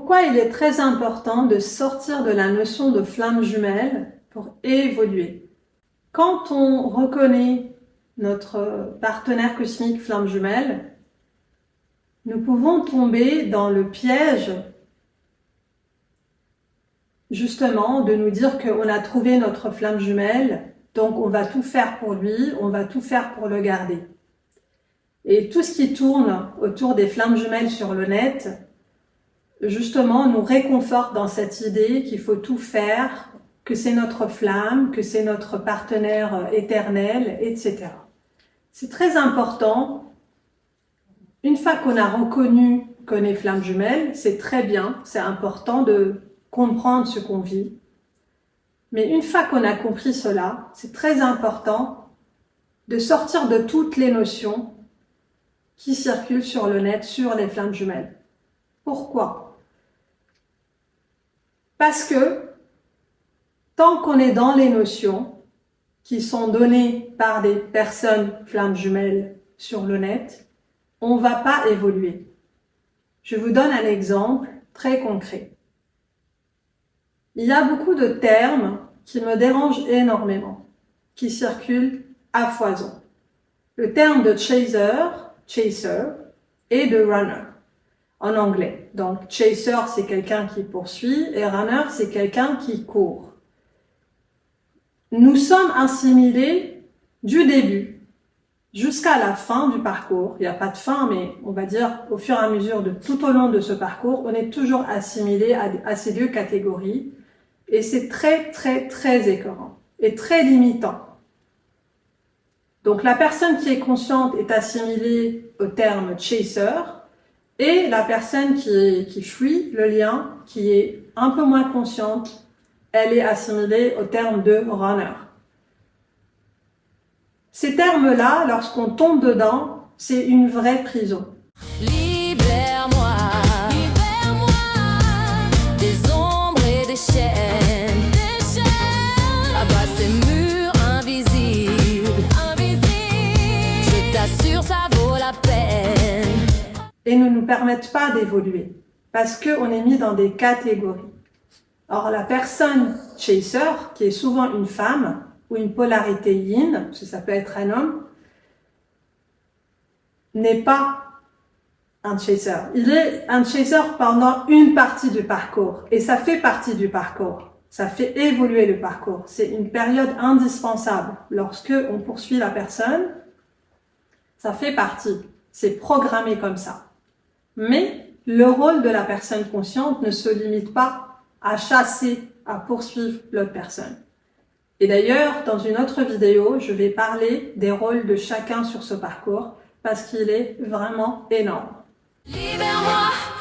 Pourquoi il est très important de sortir de la notion de flamme jumelle pour évoluer? Quand on reconnaît notre partenaire cosmique flamme jumelle, nous pouvons tomber dans le piège justement de nous dire qu'on a trouvé notre flamme jumelle, donc on va tout faire pour lui, on va tout faire pour le garder. Et tout ce qui tourne autour des flammes jumelles sur le net, justement, nous réconforte dans cette idée qu'il faut tout faire, que c'est notre flamme, que c'est notre partenaire éternel, etc. C'est très important. Une fois qu'on a reconnu qu'on est flamme jumelle, c'est très bien, c'est important de comprendre ce qu'on vit. Mais une fois qu'on a compris cela, c'est très important de sortir de toutes les notions qui circulent sur le net, sur les flammes jumelles. Pourquoi? Parce que tant qu'on est dans les notions qui sont données par des personnes flammes jumelles sur le net, on ne va pas évoluer. Je vous donne un exemple très concret. Il y a beaucoup de termes qui me dérangent énormément, qui circulent à foison. Le terme de chaser et de runner en anglais. Donc chaser c'est quelqu'un qui poursuit et runner c'est quelqu'un qui court. Nous sommes assimilés du début jusqu'à la fin du parcours. Il n'y a pas de fin, mais on va dire au fur et à mesure de tout au long de ce parcours, on est toujours assimilé à ces deux catégories. Et c'est très, très, très écœurant et très limitant. Donc la personne qui est consciente est assimilée au terme chaser et la personne qui fuit le lien, qui est un peu moins consciente, elle est assimilée au terme de runner. Ces termes-là, lorsqu'on tombe dedans, c'est une vraie prison. Libère-moi des ombres et des chaînes. Abat ces murs invisibles. Je t'assure, ça vaut la peine. Et ne nous permettent pas d'évoluer parce qu'on est mis dans des catégories. Or, la personne chaser, qui est souvent une femme ou une polarité yin, parce que ça peut être un homme, n'est pas un chaser. Il est un chaser pendant une partie du parcours et ça fait partie du parcours. Ça fait évoluer le parcours. C'est une période indispensable. Lorsque on poursuit la personne, ça fait partie. C'est programmé comme ça. Mais le rôle de la personne consciente ne se limite pas à chasser, à poursuivre l'autre personne. Et d'ailleurs, dans une autre vidéo, je vais parler des rôles de chacun sur ce parcours parce qu'il est vraiment énorme. Libère-moi.